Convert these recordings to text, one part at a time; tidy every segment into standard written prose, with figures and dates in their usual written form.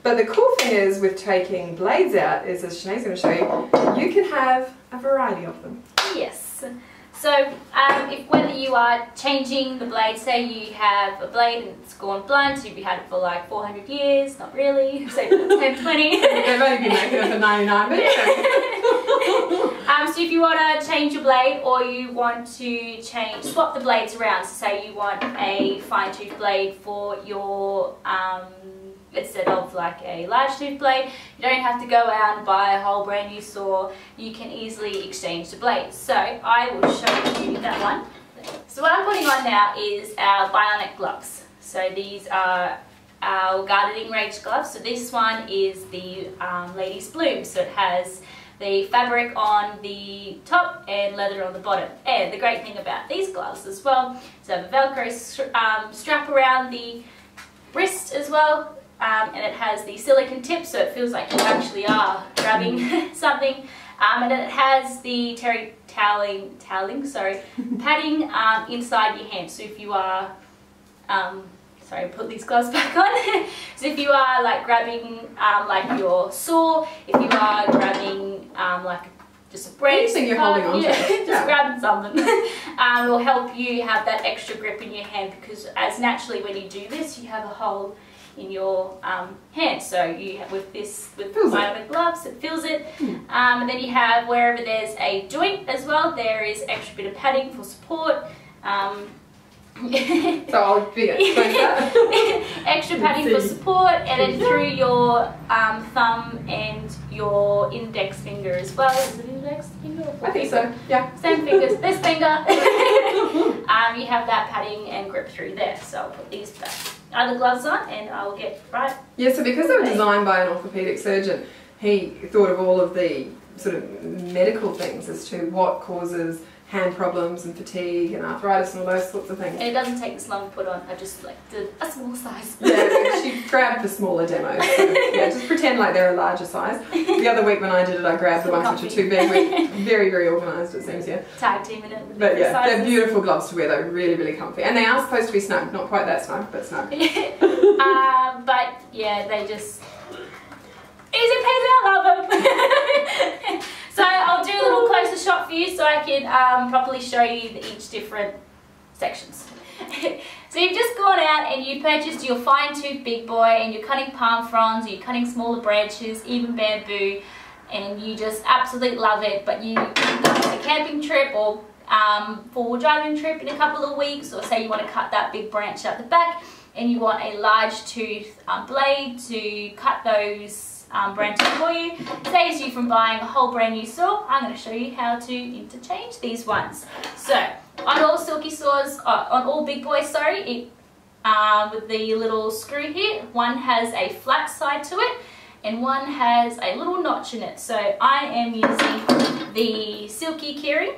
But the cool thing is with taking blades out is, as Shenae's going to show you, you can have a variety of them. Yes. So whether you are changing the blade, say you have a blade and it's gone blunt, so you've had it for like 400 years, not really, say 10, 20. They've only been making it for 99 minutes. So if you want to change your blade, or you want to swap the blades around, so say you want a fine tooth blade for your instead of like a large tooth blade, you don't have to go out and buy a whole brand new saw. You can easily exchange the blades. So I will show you that one. So what I'm putting on now is our bionic gloves. So these are our gardening range gloves. So this one is the ladies bloom. So it has the fabric on the top and leather on the bottom. And the great thing about these gloves as well is they have a Velcro strap around the wrist as well. And it has the silicone tip, so it feels like you actually are grabbing something. And then it has the padding inside your hand. So if you are, sorry, put these gloves back on. So if you are like grabbing like your saw, if you are grabbing like just a bread, anything you're holding on to, just grabbing something, will help you have that extra grip in your hand, because as naturally when you do this, you have a hole in your hand. So you have, with bionic gloves, it fills it. And then you have, wherever there's a joint as well, there is extra bit of padding for support. So I'll explain that. Extra padding for support, and then through your thumb and your index finger as well. Is it index finger or I think so, yeah. Same fingers, this finger. You have that padding and grip through there. So I'll put these other gloves on and I'll get right. Yeah, so because they were designed by an orthopedic surgeon, he thought of all of the sort of medical things as to what causes hand problems and fatigue and arthritis and all those sorts of things. And it doesn't take this long to put on. I just like did a small size. Yeah, she grabbed the smaller demos. So, yeah, just pretend like they're a larger size. The other week when I did it, I grabbed the ones which are too big. We're very, very organised, it seems, yeah. Tag teaming it. But yeah, they're beautiful gloves to wear though, really, really comfy. And they are supposed to be snug, not quite that snug, but snug. But yeah, they just... Easy peasy, I love them. So I'll do a little closer shot for you so I can properly show you each different sections. So you've just gone out and you purchased your fine tooth big boy, and you're cutting palm fronds, or you're cutting smaller branches, even bamboo, and you just absolutely love it, but you go on a camping trip or four-wheel driving trip in a couple of weeks, or say you want to cut that big branch out the back and you want a large tooth blade to cut those branches for you. Saves you from buying a whole brand new saw. I'm going to show you how to interchange these ones. So on all Silky saws, on all Big Boys, sorry, with the little screw here, one has a flat side to it and one has a little notch in it. So I am using the Silky keyring.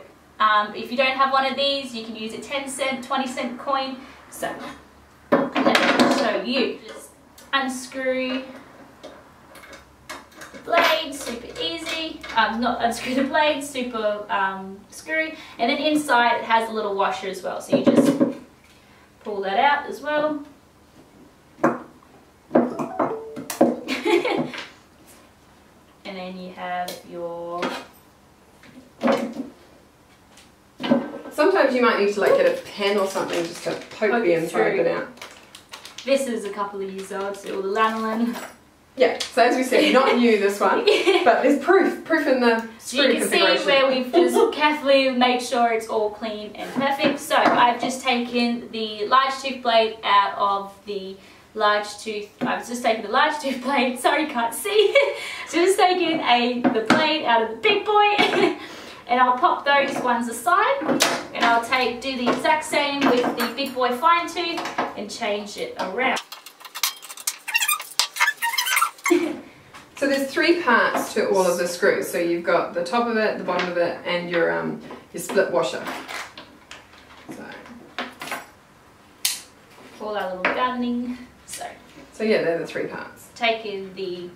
If you don't have one of these, you can use a 10-cent, 20-cent coin. So I'm going to show you. Just unscrew blade, super easy. Not unscrew the blade, super screw. And then inside it has a little washer as well. So you just pull that out as well. And then you have your... Sometimes you might need to like get a pen or something just to poke the inside bit out. This is a couple of years old, so all the lanolin. Yeah, so as we said, not new this one, but there's proof in the So you can see where we've just carefully made sure it's all clean and perfect. So I've just taken the large tooth blade out of the large tooth, I've just taken the large tooth blade, sorry you can't see, so just taken the blade out of the big boy, and I'll pop those ones aside, and I'll do the exact same with the big boy fine tooth and change it around. So there's three parts to all of the screws. So you've got the top of it, the bottom of it, and your split washer. All our little gardening. So yeah, they're the three parts. Taking the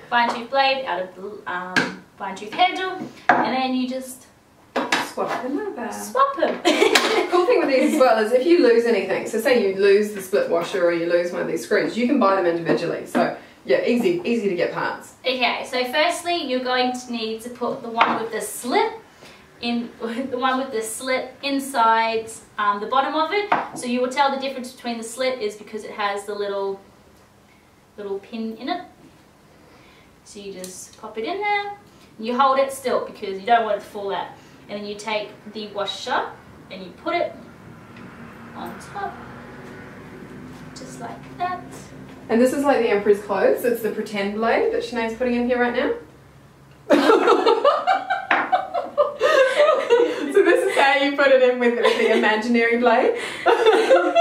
fine tooth blade out of the fine tooth handle, and then you just swap them over. Swap them. The cool thing with these as well is if you lose anything, so say you lose the split washer or you lose one of these screws, you can buy them individually. So Yeah, easy to get parts. Okay, so firstly you're going to need to put the one with the slit inside the bottom of it. So you will tell the difference between the slit is because it has the little pin in it. So you just pop it in there. And you hold it still because you don't want it to fall out. And then you take the washer and you put it on top, just like that. And this is like the Emperor's clothes. It's the pretend blade that Shenae's putting in here right now. So this is how you put it in with the imaginary blade. Duh.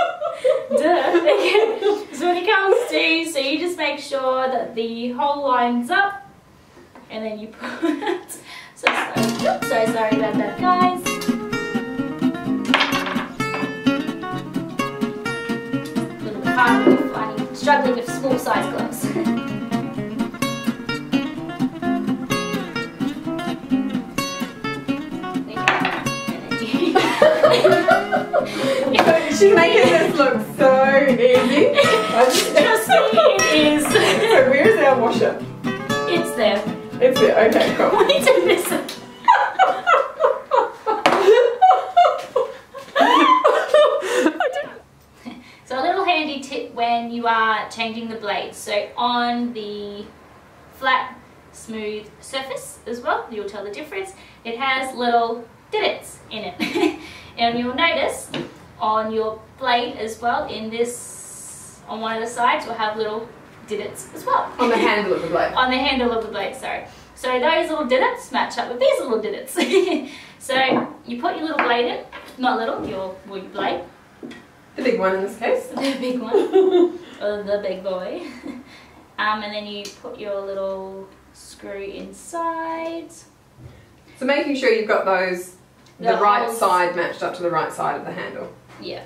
Okay. So when it comes to, so you just make sure that the hole lines up, and then you put. So sorry about that, guys. A little bit harder if I'm struggling with small size gloves. She's making this look so easy. Trust me, it is. So where's our washer? It's there. It's there, okay, cool. Why do this? So a little handy tip when you are changing the blades. So on the flat, smooth surface as well, you'll tell the difference. It has little divots in it. And you'll notice on your blade as well, on one of the sides, will have little divots as well. On the handle of the blade. On the handle of the blade, sorry. So those little divots match up with these little divots. So you put your little blade in, not little, your blade. The big one in this case. The big one, or the big boy. And then you put your little screw inside. So making sure you've got those, the right holes. side matched up to the right side of the handle. Yeah.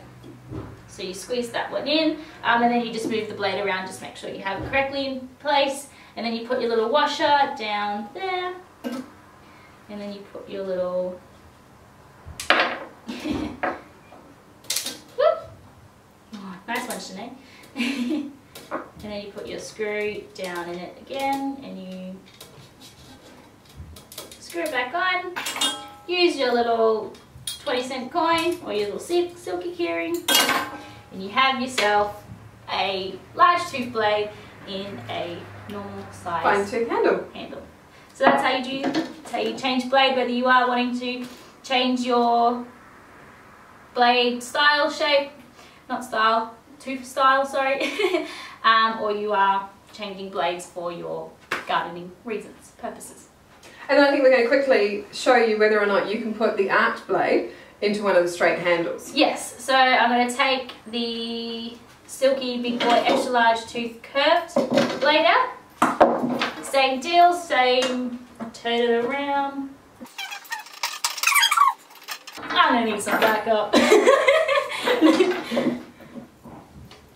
So you squeeze that one in, and then you just move the blade around, just make sure you have it correctly in place. And then you put your little washer down there. And then you put your little... Oh, nice one, Shenae. And then you put your screw down in it again, and you screw it back on. Use your little 20-cent coin or your little silky keyring, and you have yourself a large tooth blade in a normal size Fine tooth handle. So that's how you change blade, whether you are wanting to change your blade style, shape, not style, tooth style, sorry, or you are changing blades for your gardening reasons, purposes. And then I think we're going to quickly show you whether or not you can put the arched blade into one of the straight handles. Yes, so I'm going to take the Silky Big Boy extra large tooth curved blade out. Same deal, same, turn it around. I'm going to need some backup.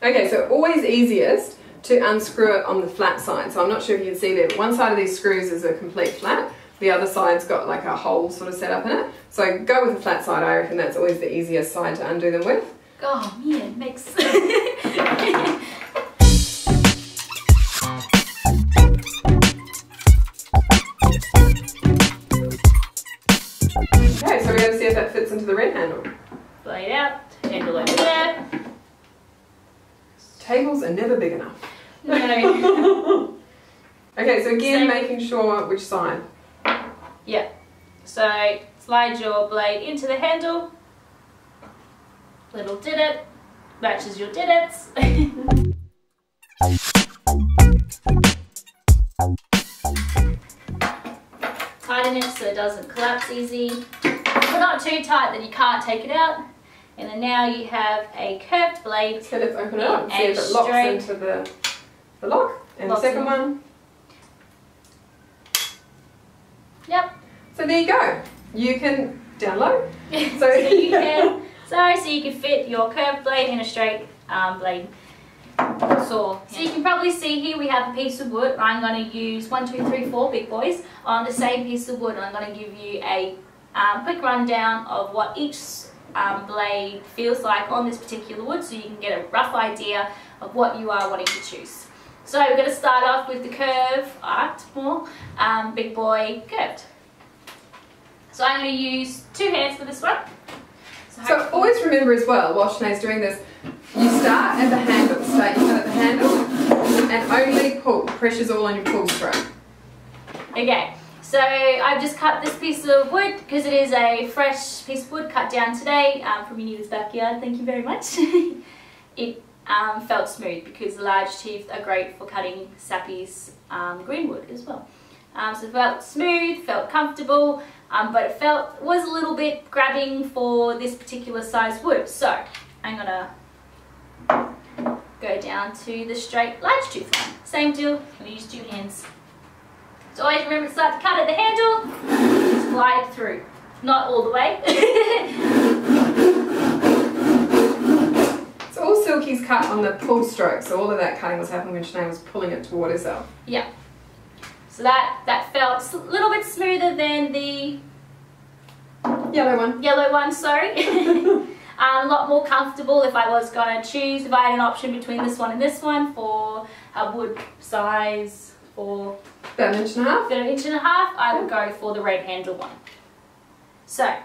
Okay, so always easiest to unscrew it on the flat side. So I'm not sure if you can see there, but one side of these screws is a complete flat. The other side's got like a hole sort of set up in it. So go with the flat side, I reckon that's always the easiest side to undo them with. Oh man, it makes... Okay, so we're going to see if that fits into the red handle. Blade out, handle over there. Tables are never big enough. No. Okay, so again, Same. making sure which side. Yeah. So slide your blade into the handle. Little divot matches your divots. Tighten it so it doesn't collapse easy, but not too tight that you can't take it out. And then now you have a curved blade. So let's open it up and see if it locks into the lock. And the second one. Yep. So there you go. You can download. So you can fit your curved blade in a straight blade saw. So you can probably see here we have a piece of wood. I'm going to use 1, 2, 3, 4 big boys on the same piece of wood, and I'm going to give you a quick rundown of what each blade feels like on this particular wood, so you can get a rough idea of what you are wanting to choose. So we're going to start off with the curve arced more, Big Boy curved. So I'm going to use 2 hands for this one. So always remember as well, while Shenae's doing this, you start at the handle, start at the handle, and only pull. Pressure's all on your pull stroke. Okay, so I've just cut this piece of wood because it is a fresh piece of wood cut down today from Jannita's backyard. Thank you very much. It felt smooth because the large teeth are great for cutting Sappy's green wood as well. So it felt smooth, felt comfortable, but it was a little bit grabbing for this particular size wood. So I'm gonna go down to the straight large tooth one. Same deal, I'm gonna use 2 hands. So always remember to start to cut at the handle, just glide through. Not all the way. So all Silky's cut on the pull stroke, so all of that cutting was happening when Shenae was pulling it toward herself. Yeah. So that felt a little bit smoother than the yellow one, sorry. A lot more comfortable if I was going to choose, if I had an option between this one and this one for a wood size for about 1.5 inches. About 1.5 inches, I would go for the red handle one. So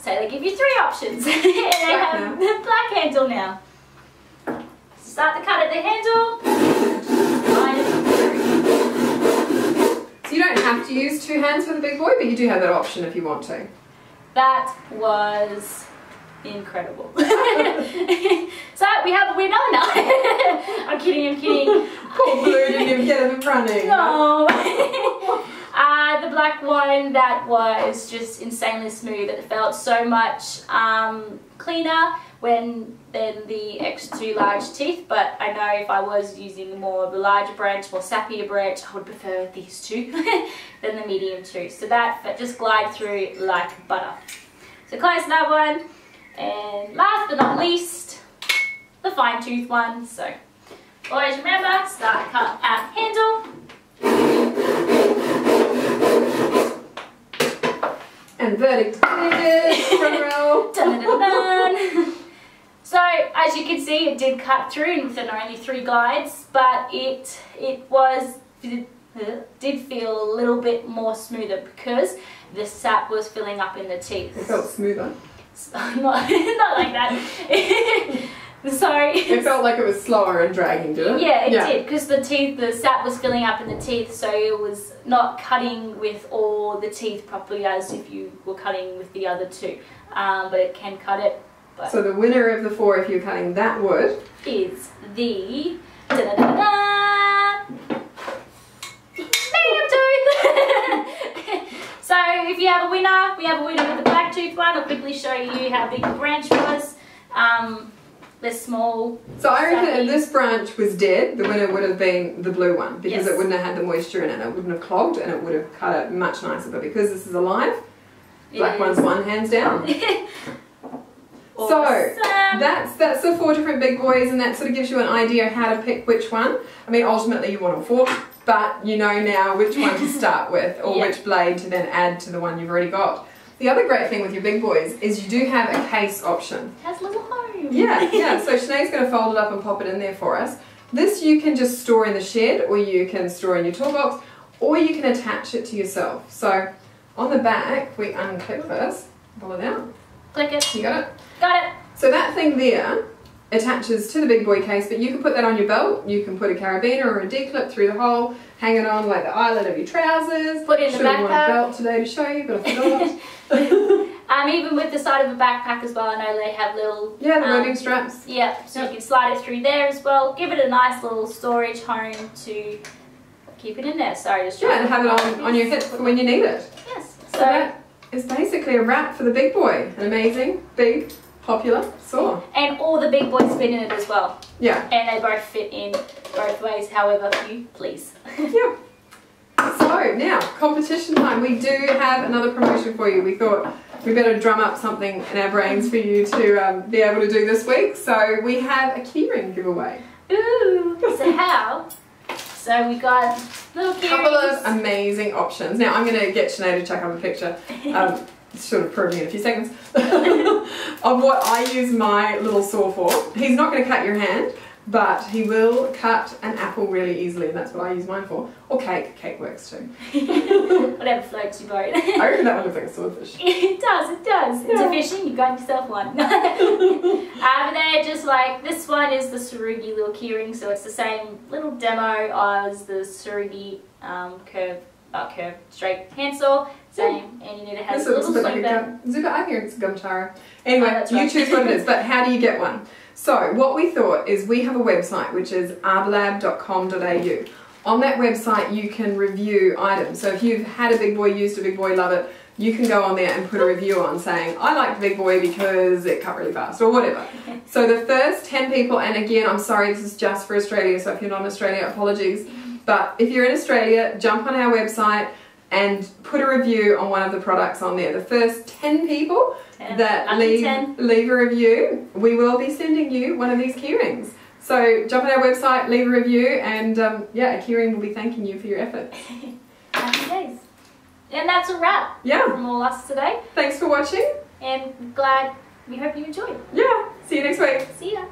they give you 3 options. And they have the black handle now. Start the cut at the handle. So you don't have to use 2 hands for the Big Boy, but you do have that option if you want to. That was incredible. So we have a winner now. I'm kidding. Poor Blue didn't even get him running. No. The black one, that was just insanely smooth. It felt so much cleaner than the extra 2 large teeth, but I know if I was using more of a larger branch, more sappier branch, I would prefer these 2 than the medium 2. So that just glide through like butter. So close that one, and last but not least, the fine tooth one. So always remember, start cut at handle. And verdict is drum roll. Dun, dun, dun, dun. So as you can see, it did cut through within only 3 glides, but it did feel a little bit more smoother because the sap was filling up in the teeth. It felt smoother. Not like that. Sorry. It felt like it was slower and dragging, did it? Yeah, it did, because the sap was filling up in the teeth, so it was not cutting with all the teeth properly as if you were cutting with the other 2. But it can cut it. But so the winner of the 4, if you're cutting that wood, is the medium tooth. So if you have a winner, we have a winner with the black tooth one. I'll quickly show you how big the branch was. They're small. So I reckon if this branch was dead, the winner would have been the blue one, because it wouldn't have had the moisture in it. It wouldn't have clogged, and it would have cut it much nicer. But because this is alive, black one's won hands down. So that's the 4 different Big Boys, and that sort of gives you an idea how to pick which one. I mean, ultimately you want all 4, but you know now which one to start with, or which blade to then add to the one you've already got. The other great thing with your Big Boys is you do have a case option. It has a little home. Yeah. So Shenae's going to fold it up and pop it in there for us. This you can just store in the shed, or you can store in your toolbox, or you can attach it to yourself. So on the back, we unclip this, pull it out. Click it. You got it? Got it. So that thing there attaches to the Big Boy case, but you can put that on your belt. You can put a carabiner or a D-clip through the hole, hang it on like the eyelet of your trousers. Put it in the backpack. Should have worn a belt today to show you, but I forgot. Even with the side of a backpack as well, I know they have little... Yeah, the webbing straps. Yeah, so you can slide it through there as well. Give it a nice little storage home to keep it in there. Sorry, just and have it on your hip for when you need it. Yes. So that is basically a wrap for the Big Boy. An amazing, big, popular saw. And all the Big Boys fit in it as well. Yeah. And they both fit in both ways, however you please. Yeah. So now, competition time. We do have another promotion for you. We thought we better drum up something in our brains for you to be able to do this week. So we have a keyring giveaway. Ooh. So how? So we got little keyrings. Couple of amazing options. Now I'm going to get Shenae to chuck up a picture. Sort of proving in a few seconds of what I use my little saw for. He's not going to cut your hand, but he will cut an apple really easily, and that's what I use mine for. Or cake. Cake works too. Whatever floats your boat. I reckon that one looks like a swordfish. It does, it does. It's a fishing, you got yourself one. They're just like, this one is the Tsurugi little keyring, so it's the same little demo as the Tsurugi straight handsaw. Same, and you need to have a little zipper. I think it's gum taro. Anyway, right. you choose what it is, but how do you get one? So what we thought is we have a website which is artlab.com.au. On that website you can review items. So if you've had a Big Boy, used a Big Boy, love it, you can go on there and put a review on saying, I like the Big Boy because it cut really fast, or whatever. So the first 10 people, and again, I'm sorry, this is just for Australia, so if you're not in Australia, apologies. But if you're in Australia, jump on our website and put a review on one of the products on there. The first 10 people that leave a review, we will be sending you one of these keyrings. So jump on our website, leave a review, and yeah, a keyring will be thanking you for your efforts. Happy days. And that's a wrap from all us today. Thanks for watching. And we hope you enjoyed. Yeah, see you next week. See ya.